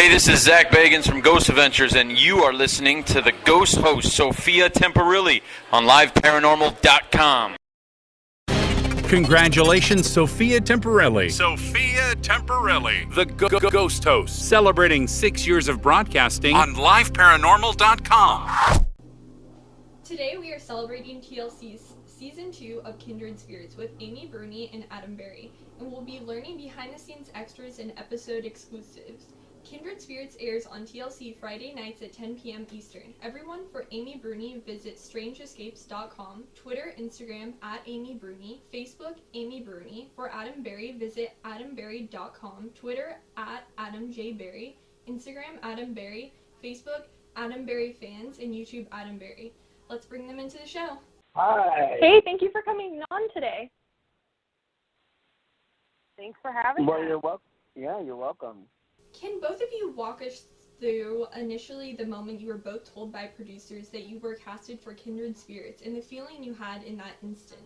Hey, this is Zach Bagans from Ghost Adventures, and you are listening to the Ghost Host Sophia Temperilli on liveparanormal.com. Congratulations, Sophia Temperilli. Sophia Temperilli, The Ghost Host, celebrating 6 years of broadcasting on liveparanormal.com. Today we are celebrating TLC's Season 2 of Kindred Spirits with Amy BRUNI and Adam Berry, and we'll be learning behind-the-scenes extras and episode exclusives. Kindred Spirits airs on TLC Friday nights at 10 p.m. Eastern. Everyone, for Amy BRUNI, visit strangeescapes.com, Twitter, Instagram, @AmyBRUNI, Facebook, Amy BRUNI. For Adam Berry, visit adamberry.com, Twitter, @AdamJBerry, Instagram, Adam Berry, Facebook, Adam Berry Fans, and YouTube, Adam Berry. Let's bring them into the show. Hi. Hey, thank you for coming on today. Thanks for having Well, us. you're welcome. Yeah, you're welcome. Can both of you walk us through initially the moment you were both told by producers that you were casted for Kindred Spirits and the feeling you had in that instant?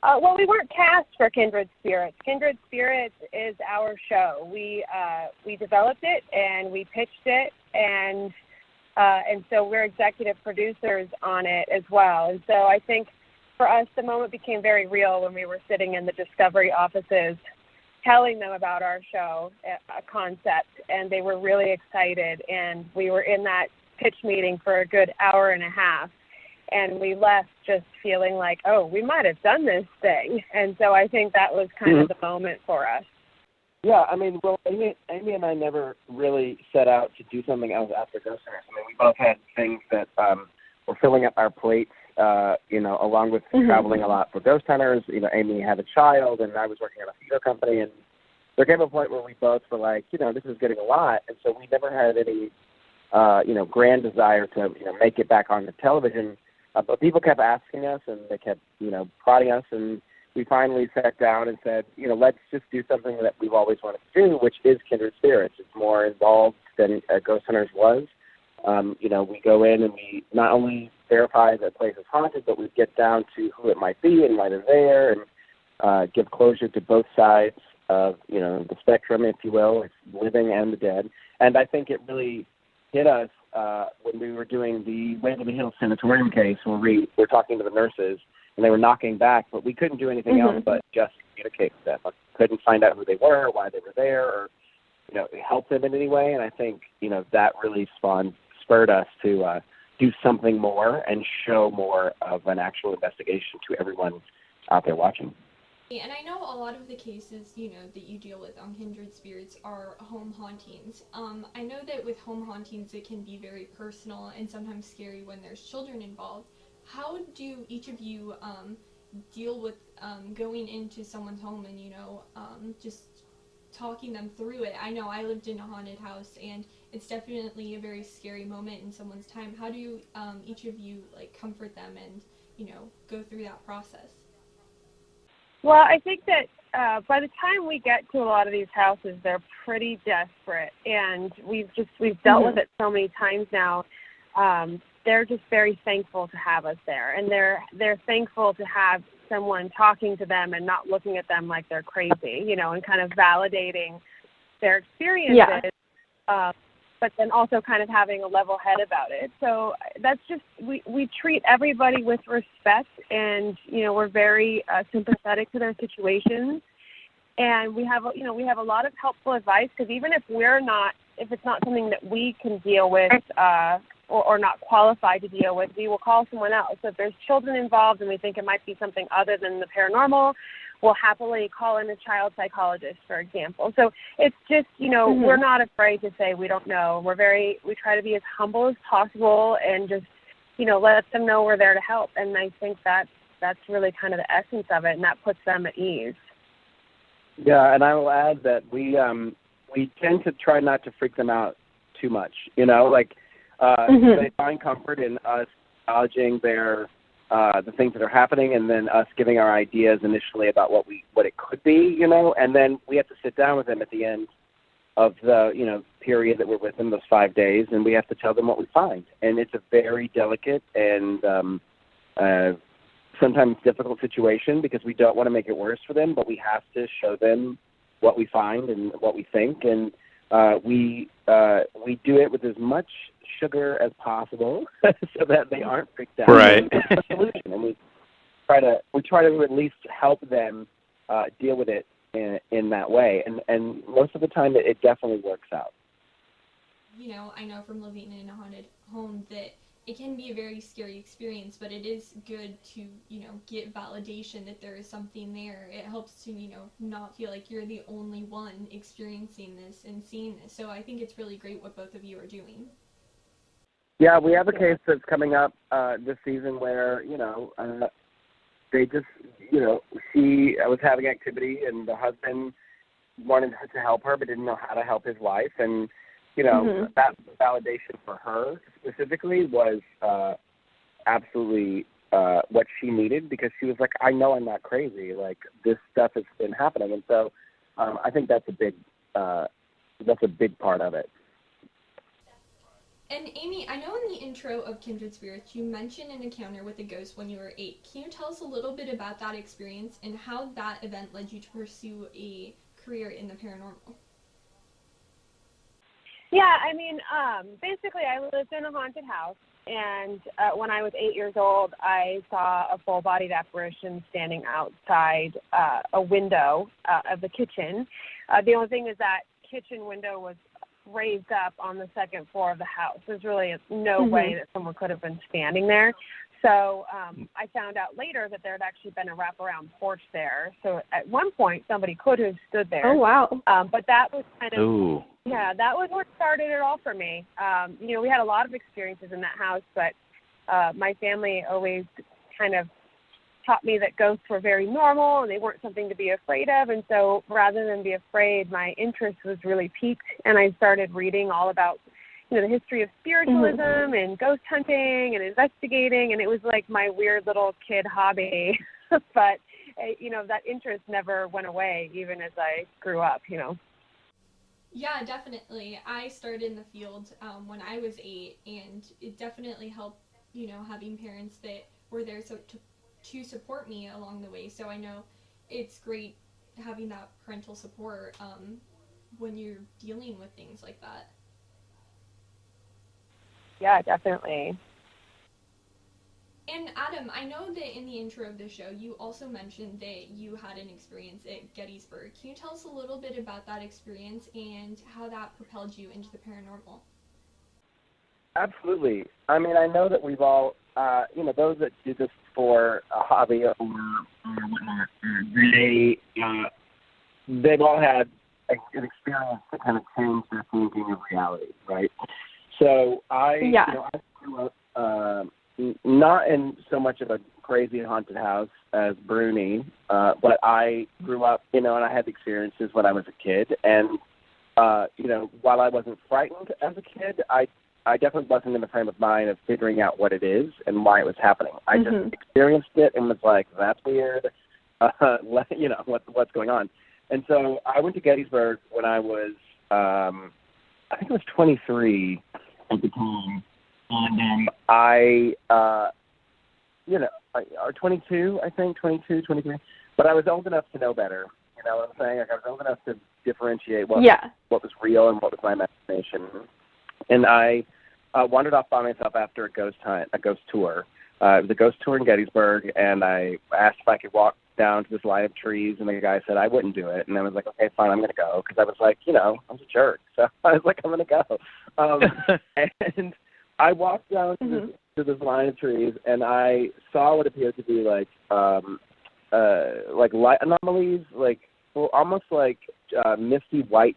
Well, we weren't cast for Kindred Spirits. Kindred Spirits is our show. We developed it and we pitched it, and so we're executive producers on it as well. And so I think for us, the moment became very real when we were sitting in the Discovery offices telling them about our show concept, and they were really excited. And we were in that pitch meeting for a good hour and a half, and we left just feeling like, oh, we might have done this thing. And so I think that was kind of the moment for us. Yeah, I mean, well, Amy and I never really set out to do something else after Ghost Hunters. I mean, we both had things that were filling up our plates, along with traveling a lot for Ghost Hunters. Amy had a child, and I was working at a theater company, and there came a point where we both were like, this is getting a lot, and so we never had any, grand desire to, make it back on the television. But people kept asking us, and they kept, prodding us, and we finally sat down and said, let's just do something that we've always wanted to do, which is Kindred Spirits. It's more involved than Ghost Hunters was. We go in and we not only verify that the place is haunted, but we get down to who it might be and why they're there, and give closure to both sides of, the spectrum, if you will. It's living and the dead. And I think it really hit us when we were doing the Waverly Hills Sanatorium case, where we were talking to the nurses, and they were knocking back, but we couldn't do anything else but just communicate with them. I couldn't find out who they were, why they were there, or, help them in any way. And I think, that really spurred us to do something more and show more of an actual investigation to everyone out there watching. And I know a lot of the cases, that you deal with on Kindred Spirits are home hauntings. I know that with home hauntings, it can be very personal and sometimes scary when there's children involved. How do each of you deal with going into someone's home and, just talking them through it? I know I lived in a haunted house, and it's definitely a very scary moment in someone's time. How do each of you, comfort them and, go through that process? Well, I think that by the time we get to a lot of these houses, they're pretty desperate, and we've dealt with it so many times now. They're just very thankful to have us there, and they're thankful to have someone talking to them and not looking at them like they're crazy, and kind of validating their experiences, but then also kind of having a level head about it. So that's just, we treat everybody with respect, and, we're very sympathetic to their situations. And we have a lot of helpful advice, because even if it's not something that we can deal with, or not qualified to deal with, we will call someone else. So if there's children involved and we think it might be something other than the paranormal, we'll happily call in a child psychologist, for example. So it's just, we're not afraid to say we don't know. We try to be as humble as possible and just, let them know we're there to help. And I think that's really kind of the essence of it, and that puts them at ease. Yeah, and I will add that we tend to try not to freak them out too much, they find comfort in us acknowledging the things that are happening, and then us giving our ideas initially about what it could be, and then we have to sit down with them at the end of the, period that we're with them, those 5 days, and we have to tell them what we find. And it's a very delicate and sometimes difficult situation, because we don't want to make it worse for them, but we have to show them what we find and what we think. And we do it with as much sugar as possible so that they aren't freaked out. Right. That's the solution, and we try to at least help them deal with it in that way, and most of the time it definitely works out. You know, I know from living in a haunted home that it can be a very scary experience, but it is good to, you know, get validation that there is something there. It helps to, you know, not feel like you're the only one experiencing this and seeing this. So I think it's really great what both of you are doing. Yeah, we have a case that's coming up this season where, you know, they just, you know, she was having activity and the husband wanted to help her but didn't know how to help his wife. And, you know, that validation for her specifically was absolutely what she needed, because she was like, I know I'm not crazy. Like, this stuff has been happening. And so I think that's a big part of it. And Amy, I know in the intro of Kindred Spirits, you mentioned an encounter with a ghost when you were 8. Can you tell us a little bit about that experience and how that event led you to pursue a career in the paranormal? Yeah, I mean, basically I lived in a haunted house, and when I was 8 years old, I saw a full-bodied apparition standing outside a window of the kitchen. The only thing is that kitchen window was raised up on the second floor of the house. There's really no way that someone could have been standing there. So I found out later that there had actually been a wraparound porch there. So at one point, somebody could have stood there. Oh, wow. But that was kind of, Ooh. yeah, that was what started it all for me. You know, we had a lot of experiences in that house, but my family always kind of taught me that ghosts were very normal and they weren't something to be afraid of. And so rather than be afraid, my interest was really piqued, and I started reading all about, you know, the history of spiritualism and ghost hunting and investigating, and it was like my weird little kid hobby. But, you know, that interest never went away even as I grew up, you know. Yeah, definitely. I started in the field when I was 8, and it definitely helped, you know, having parents that were there to support me along the way. So I know it's great having that parental support when you're dealing with things like that. Yeah, definitely. And Adam, I know that in the intro of the show, you also mentioned that you had an experience at Gettysburg. Can you tell us a little bit about that experience and how that propelled you into the paranormal? Absolutely. I mean, I know that we've all, you know, those that do this for a hobby or whatnot, they've all had an experience that kind of changed their thinking of reality, right? So you know, I grew up not in so much of a crazy haunted house as BRUNI, but I grew up, you know, and I had experiences when I was a kid. And, you know, while I wasn't frightened as a kid, I definitely wasn't in the frame of mind of figuring out what it is and why it was happening. I just experienced it and was like, that's weird, you know, what's going on. And so I went to Gettysburg when I was, I think I was 23 at the time. And you know, or 22, I think, 22, 23. But I was old enough to know better. You know what I'm saying? Like, I was old enough to differentiate what was real and what was my imagination. And I wandered off by myself after a ghost tour. It was a ghost tour in Gettysburg, and I asked if I could walk down to this line of trees, and the guy said I wouldn't do it. And I was like, okay, fine, I'm going to go, because I was like, you know, I was a jerk. So I was like, I'm going to go. And I walked down to this line of trees, and I saw what appeared to be like light anomalies, like, well, almost like misty white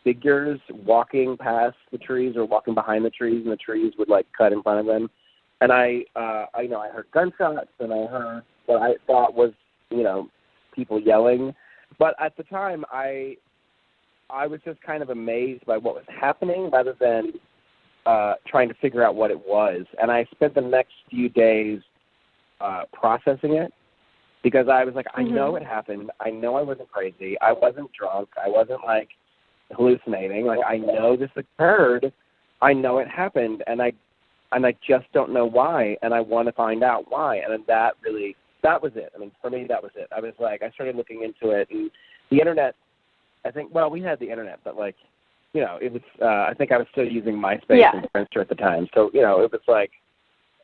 figures walking past the trees or walking behind the trees, and the trees would like cut in front of them. And I heard gunshots, and I heard what I thought was, you know, people yelling. But at the time, I was just kind of amazed by what was happening rather than trying to figure out what it was. And I spent the next few days processing it, because I was like, I know it happened. I know I wasn't crazy. I wasn't drunk. I wasn't like hallucinating. Like, I know this occurred. I know it happened, and I just don't know why, and I want to find out why. And then that was it. I mean, for me, that was it. I was like, I started looking into it, and the internet, I think, well, we had the internet, but like, it was, I think I was still using MySpace and Friendster at the time. So, it was like,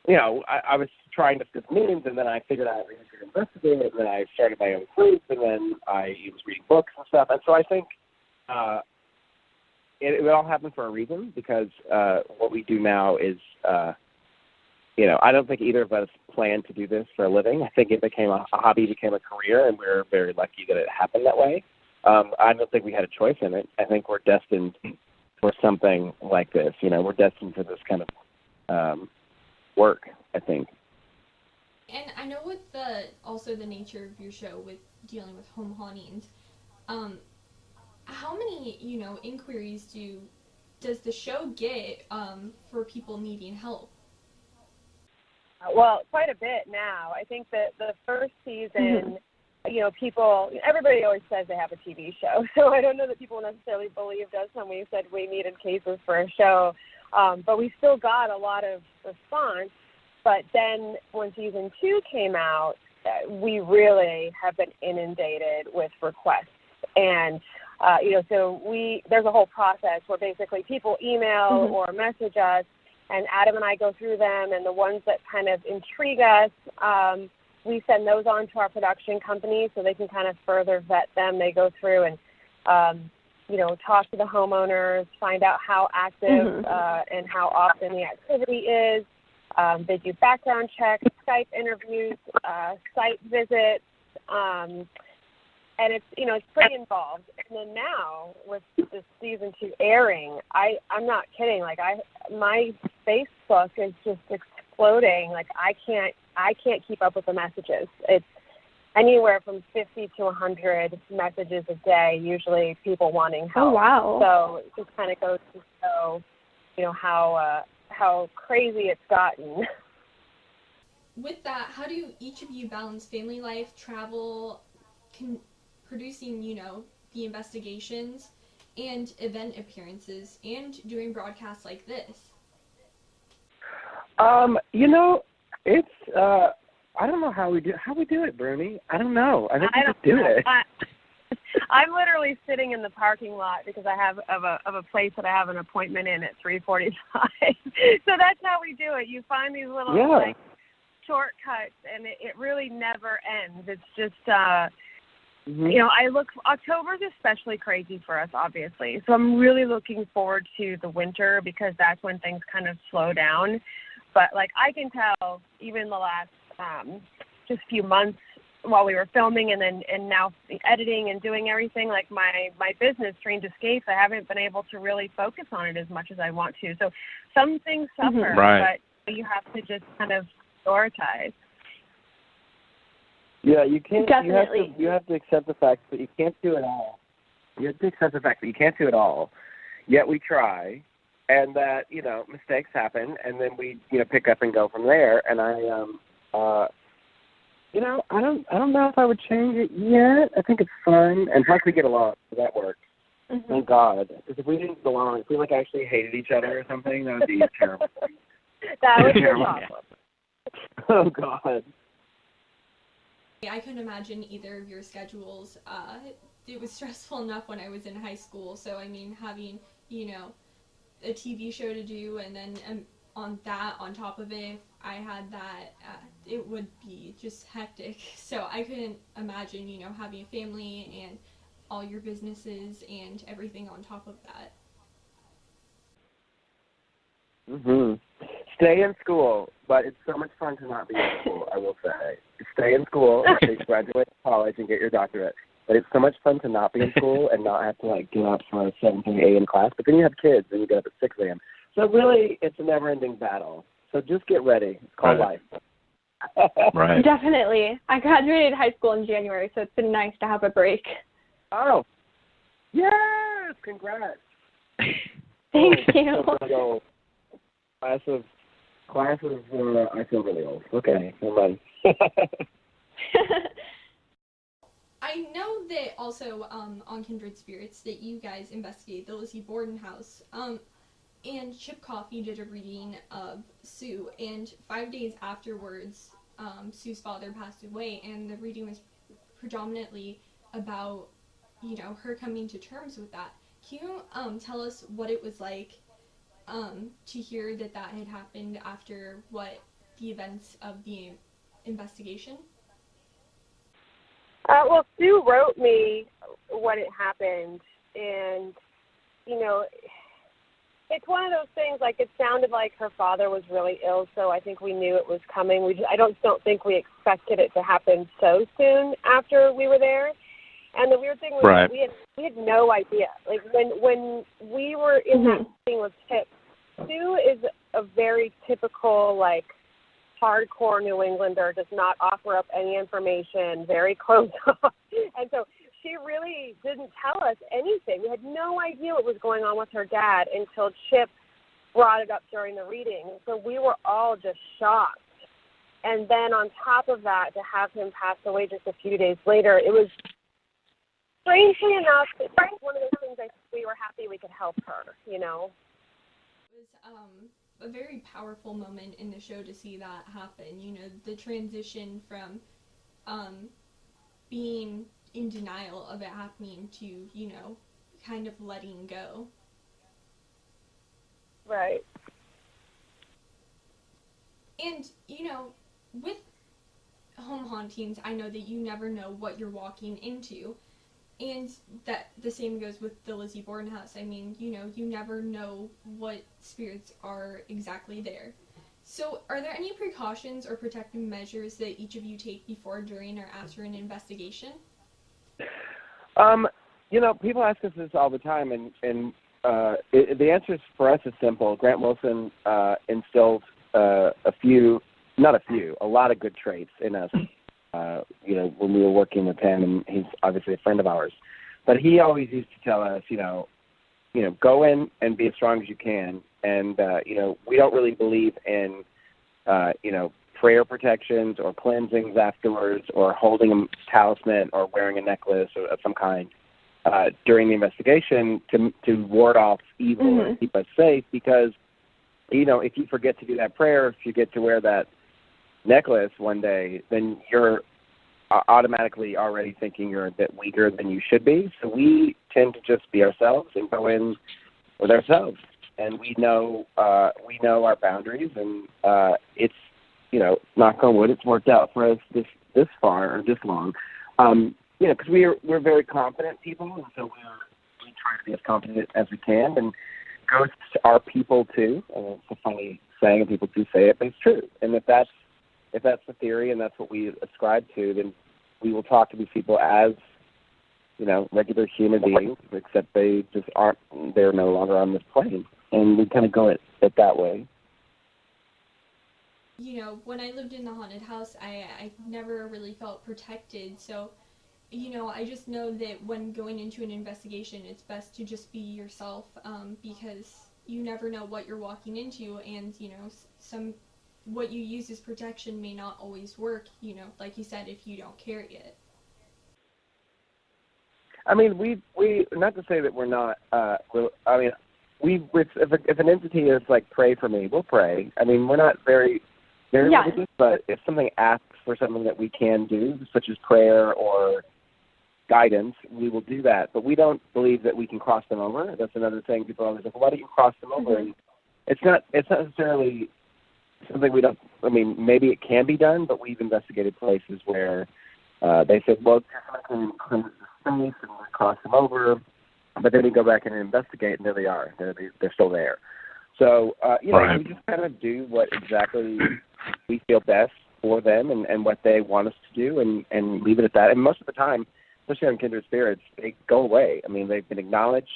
I was trying to skip memes, and then I figured out I could investigate it, and then I started my own group, and then I was reading books and stuff. And so I think it all happened for a reason, because what we do now is, I don't think either of us planned to do this for a living. I think it became a hobby, became a career, and we're very lucky that it happened that way. I don't think we had a choice in it. I think we're destined for something like this. We're destined for this kind of work, I think. And I know with also the nature of your show with dealing with home hauntings, how many, inquiries does the show get for people needing help? Well, quite a bit now. I think that the first season, everybody always says they have a TV show, so I don't know that people necessarily believed us when we said we needed cases for a show, but we still got a lot of response. But then when season 2 came out, we really have been inundated with requests. And, there's a whole process where basically people email or message us, and Adam and I go through them, and the ones that kind of intrigue us, we send those on to our production company so they can kind of further vet them. They go through and, talk to the homeowners, find out how active and how often the activity is. They do background checks, Skype interviews, site visits, and it's pretty involved. And then now with this season 2 airing, I'm not kidding. Like my Facebook is just exploding. Like I can't keep up with the messages. It's anywhere from 50 to 100 messages a day. Usually people wanting help. Oh wow! So it just kind of goes to show, how crazy it's gotten. With that, how do each of you balance family life, travel, producing, the investigations, and event appearances, and doing broadcasts like this? It's I don't know how we do it, BRUNI. I don't know. I think we just do it. I'm literally sitting in the parking lot because I have of a place that I have an appointment in at 3:45. So that's how we do it. You find these little shortcuts, and it really never ends. It's just October's especially crazy for us, obviously. So I'm really looking forward to the winter because that's when things kind of slow down. But I can tell even the last just few months while we were filming and now editing and doing everything, my business, Strange Escapes, I haven't been able to really focus on it as much as I want to. So some things suffer, but you have to just kind of prioritize. Yeah, you can't. Definitely. You have to accept the fact that you can't do it all. You have to accept the fact that you can't do it all. Yet we try, and that mistakes happen, and then we pick up and go from there. And I don't know if I would change it yet. I think it's fun, and plus we get along, so that works. Thank God. Because if we didn't get along, if we actually hated each other or something, that would be terrible. That would be awful. Oh God. I couldn't imagine either of your schedules. It was stressful enough when I was in high school, so having, a TV show to do, and then on top of it, if I had that, it would be just hectic. So I couldn't imagine, having a family and all your businesses and everything on top of that. Stay in school, but it's so much fun to not be in school, I will say. Stay in school, graduate college, and get your doctorate. But it's so much fun to not be in school and not have to get up for a 7 a.m. class. But then you have kids and you get up at 6 a.m. So really, it's a never-ending battle. So just get ready. It's called life. Right. Definitely. I graduated high school in January, so it's been nice to have a break. Oh. Yes! Congrats. Thank you. Class of I feel really old. Okay, never mind. I know that also on Kindred Spirits that you guys investigated the Lizzie Borden house, and Chip Coffey did a reading of Sue, and 5 days afterwards, Sue's father passed away, and the reading was predominantly about, her coming to terms with that. Can you tell us what it was like to hear that had happened after the events of the investigation? Well, Sue wrote me when it happened, and, you know, it's one of those things, like, it sounded like her father was really ill, so I think we knew it was coming. I don't think we expected it to happen so soon after we were there. And the weird thing was that we had no idea. Like, when we were in that meeting with Chip, Sue is a very typical, like, hardcore New Englander, does not offer up any information, very closed off. And so she really didn't tell us anything. We had no idea what was going on with her dad until Chip brought it up during the reading. So we were all just shocked. And then on top of that, to have him pass away just a few days later, it was, strangely enough, it was one of those things I think we were happy we could help her, you know. It was a very powerful moment in the show to see that happen. You know, the transition from being in denial of it happening to, you know, kind of letting go. Right. And, you know, with home hauntings, I know that you never know what you're walking into. And that the same goes with the Lizzie Borden house. I mean, you know, you never know what spirits are exactly there. So are there any precautions or protective measures that each of you take before, during, or after an investigation? You know, people ask us this all the time, and the answer for us is simple. Grant Wilson instilled a lot of good traits in us. You know, when we were working with him, and he's obviously a friend of ours. But he always used to tell us, you know, go in and be as strong as you can. And, you know, we don't really believe in, you know, prayer protections or cleansings afterwards, or holding a talisman or wearing a necklace of some kind during the investigation to ward off evil and keep us safe. Because, you know, if you forget to do that prayer, if you get to wear that necklace one day, then you're automatically already thinking you're a bit weaker than you should be. So we tend to just be ourselves and go in with ourselves, and we know our boundaries, and it's, you know, knock on wood, it's worked out for us this far or this long. You know, because we're very confident people, and so we try to be as confident as we can. And ghosts are people too. It's a funny saying, and people do say it, but it's true. And if that's the theory and that's what we ascribe to, then we will talk to these people as, you know, regular human beings, except they just they're no longer on this plane. And we kind of go it that way. You know, when I lived in the haunted house, I never really felt protected. So, you know, I just know that when going into an investigation, it's best to just be yourself, because you never know what you're walking into, and, you know, what you use as protection may not always work, you know, like you said, if you don't carry it. I mean, we not to say that we're not, I mean, if an entity is like, pray for me, we'll pray. I mean, we're not very religious, but if something asks for something that we can do, such as prayer or guidance, we will do that. But we don't believe that we can cross them over. That's another thing. People always like, why don't you cross them over? And it's not necessarily something we don't, I mean, maybe it can be done, but we've investigated places where they said, well, technically cleanse the space and we cross them over, but then we go back and investigate, and there they are. They're still there. So, you know, we just kind of do what exactly we feel best for them and what they want us to do, and leave it at that. And most of the time, especially on Kindred Spirits, they go away. I mean, they've been acknowledged.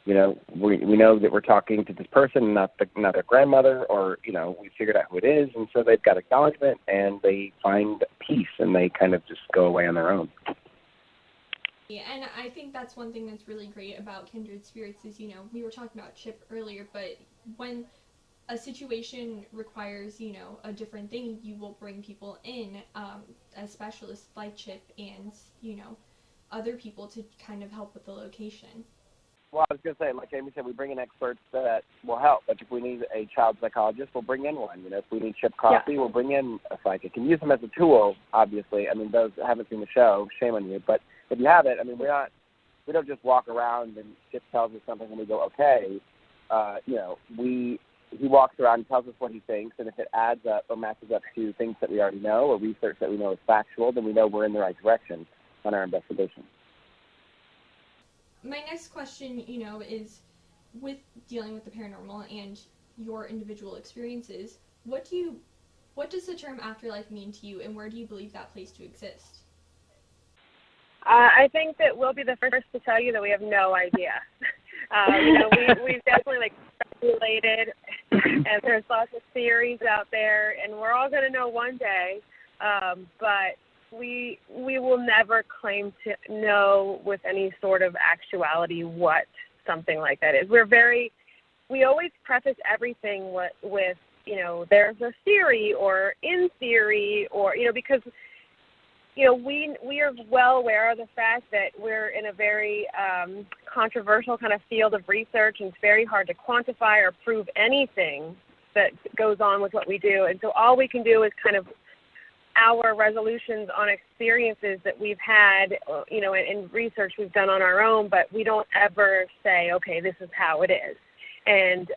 You know, we know that we're talking to this person, not their grandmother, or, you know, we figured out who it is, and so they've got acknowledgement, and they find peace, and they kind of just go away on their own. Yeah, and I think that's one thing that's really great about Kindred Spirits is, you know, we were talking about Chip earlier, but when a situation requires, you know, a different thing, you will bring people in, as specialists like Chip and, you know, other people to kind of help with the location. Well, I was going to say, like Amy said, we bring in experts that will help. Like if we need a child psychologist, we'll bring in one. You know, if we need Chip Coffee, we'll bring in a psychic and use them as a tool, obviously. I mean, those that haven't seen the show, shame on you. But if you have it, I mean, we're we don't just walk around and Chip tells us something and we go, okay. He walks around and tells us what he thinks, and if it adds up or matches up to things that we already know or research that we know is factual, then we know we're in the right direction on our investigation. My next question, is with dealing with the paranormal and your individual experiences, what does the term afterlife mean to you, and where do you believe that place to exist? I think that we'll be the first to tell you that we have no idea. We've definitely speculated, and there's lots of theories out there, and we're all going to know one day. But we will never claim to know with any sort of actuality what something like that is. We always preface everything with there's a theory or in theory or because. We are well aware of the fact that we're in a very controversial kind of field of research, and it's very hard to quantify or prove anything that goes on with what we do. And so all we can do is kind of our resolutions on experiences that we've had, in research we've done on our own, but we don't ever say, okay, this is how it is. And,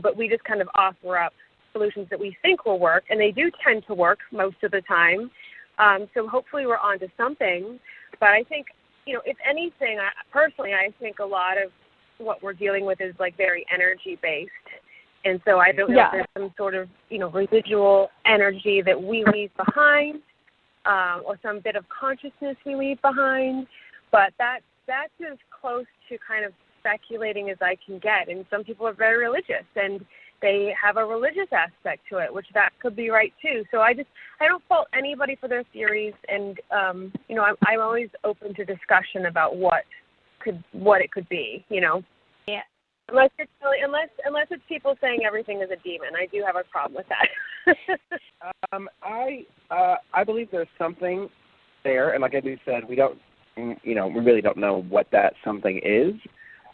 but we just kind of offer up solutions that we think will work, and they do tend to work most of the time. So hopefully we're onto something. But I think, if anything, I think a lot of what we're dealing with is very energy-based. And so I don't know if there's some sort of, residual energy that we leave behind or some bit of consciousness we leave behind. But that's as close to kind of speculating as I can get. And some people are very religious, and they have a religious aspect to it, which that could be right too. So I don't fault anybody for their theories, and I'm always open to discussion about what it could be. Yeah. Unless it's people saying everything is a demon, I do have a problem with that. I believe there's something there, and like I said, we really don't know what that something is.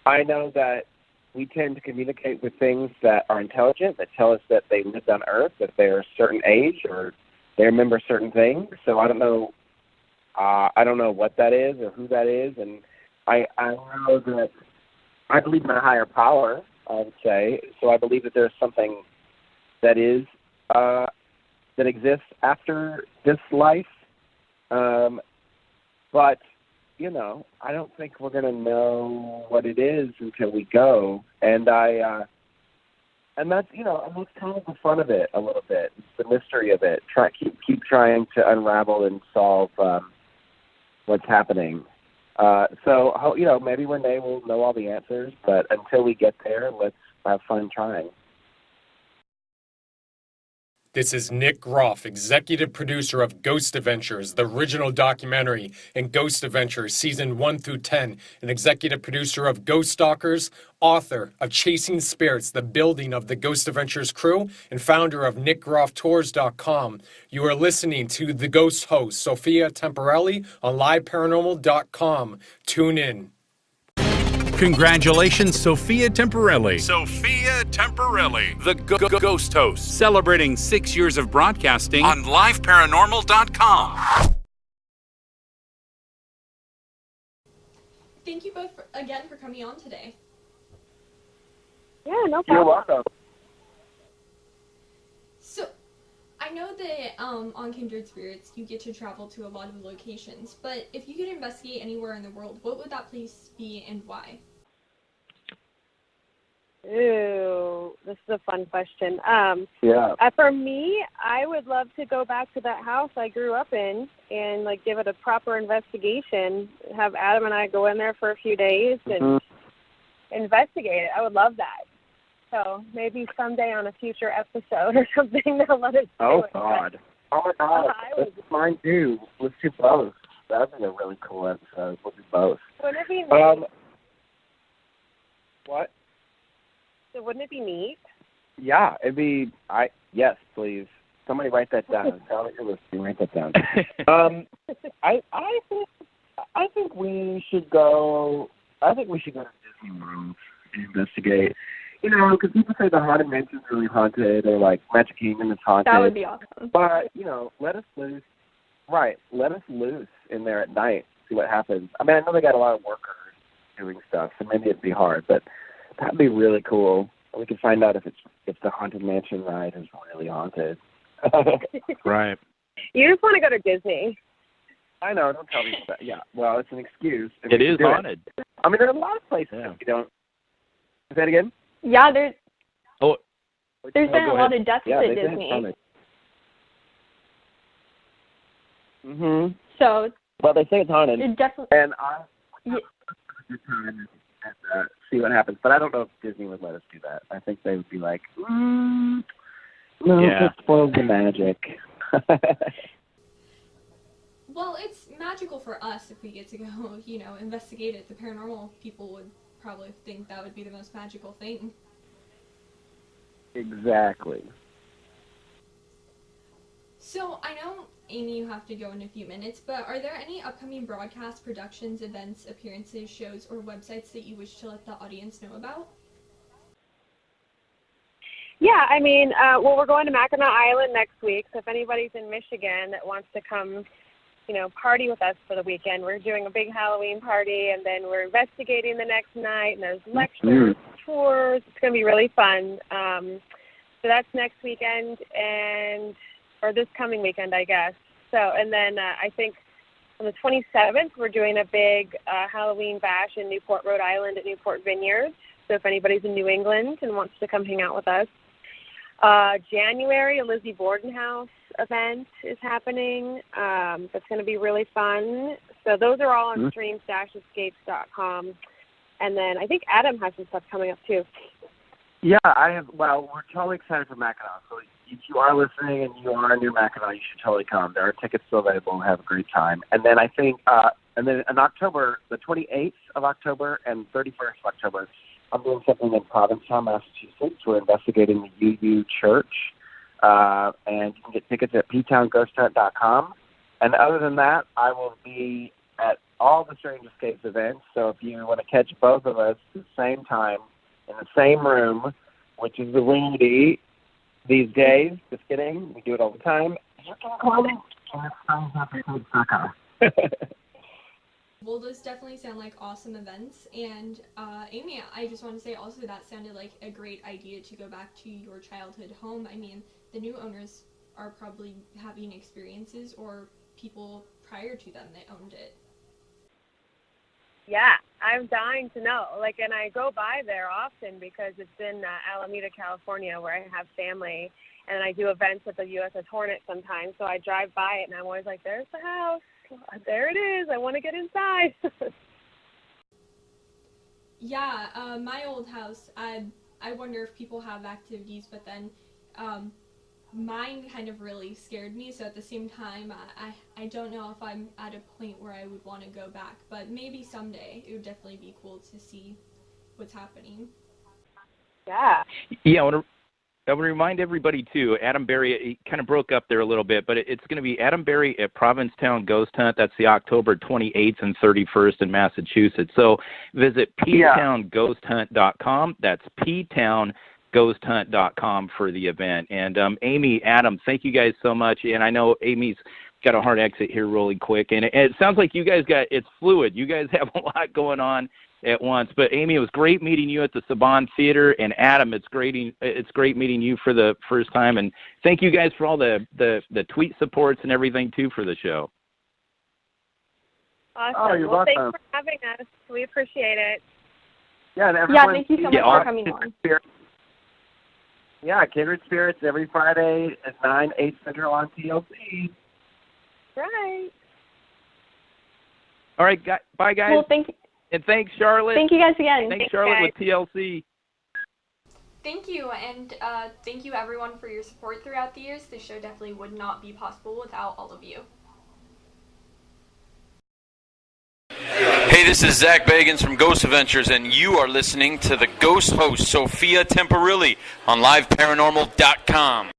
I know that we tend to communicate with things that are intelligent, that tell us that they lived on Earth, that they're a certain age, or they remember certain things. So I don't know what that is or who that is, and I know that I believe in a higher power, I would say. So I believe that there's something that is that exists after this life, but I don't think we're going to know what it is until we go, and that's that's kind of the fun of it a little bit. It's the mystery of it. Keep trying to unravel and solve what's happening. So maybe one day we'll know all the answers, but until we get there, let's have fun trying. This is Nick Groff, executive producer of Ghost Adventures, the original documentary, and Ghost Adventures Season 1 through 10, and executive producer of Ghost Stalkers, author of Chasing Spirits, the building of the Ghost Adventures crew, and founder of NickGroffTours.com. You are listening to the Ghost Host Sophia Temperilli on LiveParanormal.com. Tune in. Congratulations, Sophia Temperilli. Sophia Temperilli. The Ghost Host, celebrating 6 years of broadcasting On LiveParanormal.com. Thank you both again for coming on today. Yeah, no problem. You're welcome. So, I know that on Kindred Spirits you get to travel to a lot of locations, but if you could investigate anywhere in the world, what would that place be and why? Ooh, this is a fun question. For me, I would love to go back to that house I grew up in and give it a proper investigation. Have Adam and I go in there for a few days and investigate it. I would love that. So maybe someday on a future episode or something they'll let us do it. God. Oh my God. That's mine too. Let's do both. That'd be a really cool episode. We'll do both. Wouldn't it be neat? What? So wouldn't it be neat? Yeah, it'd be. Yes, please. Somebody write that down. Tell me you're listening. Write that down. I think we should go. I think we should go to Disney World and investigate. Because people say the Haunted Mansion's really haunted, or Magic Kingdom is haunted. That would be awesome. But let us loose. Right, let us loose in there at night see what happens. I mean, I know they got a lot of workers doing stuff, so maybe it'd be hard, but that'd be really cool. We can find out if the Haunted Mansion ride is really haunted. Right. You just want to go to Disney. I know, don't tell me that. Yeah, well, it's an excuse. It is haunted. I mean, there are a lot of places that you don't. Say that again? Yeah, there's been a go lot ahead. of deaths Yeah, at they've been Disney. haunted. Mhm. So Well, they say it's haunted, it definitely. and I Yeah. good time and see what happens. But I don't know if Disney would let us do that. I think they would be like, no, Yeah. it spoils the magic. Well, it's magical for us if we get to go, investigate it. The paranormal people would probably think that would be the most magical thing. Exactly. So, I know, Amy, you have to go in a few minutes, but are there any upcoming broadcast productions, events, appearances, shows, or websites that you wish to let the audience know about? Yeah, I mean, we're going to Mackinac Island next week, so if anybody's in Michigan that wants to come, party with us for the weekend, we're doing a big Halloween party, and then we're investigating the next night, and there's lectures, tours. It's going to be really fun. So that's next weekend, or this coming weekend, I guess. So, and then I think on the 27th, we're doing a big Halloween bash in Newport, Rhode Island at Newport Vineyard. So if anybody's in New England and wants to come hang out with us. January, a Lizzie Borden House event is happening. That's going to be really fun. So those are all on streams-escapes.com. And then I think Adam has some stuff coming up too. Yeah, I have. Well, we're totally excited for Mackinac. So if you are listening and you are near Mackinac, you should totally come. There are tickets still available and have a great time. And then I think, and then in October, the 28th of October and 31st of October, I'm doing something in Provincetown, Massachusetts. We're investigating the UU Church, and you can get tickets at ptownghosthunt.com. And other than that, I will be at all the Strange Escapes events. So if you want to catch both of us at the same time in the same room, which is the Rudy these days, just kidding, we do it all the time. You can call me. Well, those definitely sound like awesome events. And Amy, I just want to say also that sounded like a great idea to go back to your childhood home. I mean, the new owners are probably having experiences or people prior to them that owned it. Yeah, I'm dying to know. And I go by there often because it's in Alameda, California, where I have family, and I do events at the USS Hornet sometimes. So I drive by it, and I'm always like, "There's the house. There it is. I want to get inside." Yeah, my old house. I wonder if people have activities, but then mine kind of really scared me. So at the same time, I don't know if I'm at a point where I would want to go back, but maybe someday it would definitely be cool to see what's happening. Yeah. Yeah, I want to remind everybody, too, Adam Berry, he kind of broke up there a little bit, but it's going to be Adam Berry at Provincetown Ghost Hunt. That's the October 28th and 31st in Massachusetts. So visit ptownghosthunt.com. That's ptownghosthunt.com for the event. And Amy, Adam, thank you guys so much. And I know Amy's got a hard exit here really quick. And it sounds like you guys it's fluid. You guys have a lot going on at once. But Amy, it was great meeting you at the Saban Theater, and Adam, it's great meeting you for the first time. And thank you guys for all the tweet supports and everything too for the show. Awesome. Oh, you're well, welcome. Thanks for having us. We appreciate it. Yeah, and Yeah, thank you so much for coming on. Yeah, Kindred Spirits every Friday at 9, 8 Central on TLC. Right. All right, bye, guys. Well, thank you. And thanks, Charlotte. Thank you guys again. Thanks, Charlotte, with TLC. Thank you, and thank you everyone for your support throughout the years. This show definitely would not be possible without all of you. Hey, this is Zach Bagans from Ghost Adventures, and you are listening to the Ghost Host Sophia Temperilli on liveparanormal.com.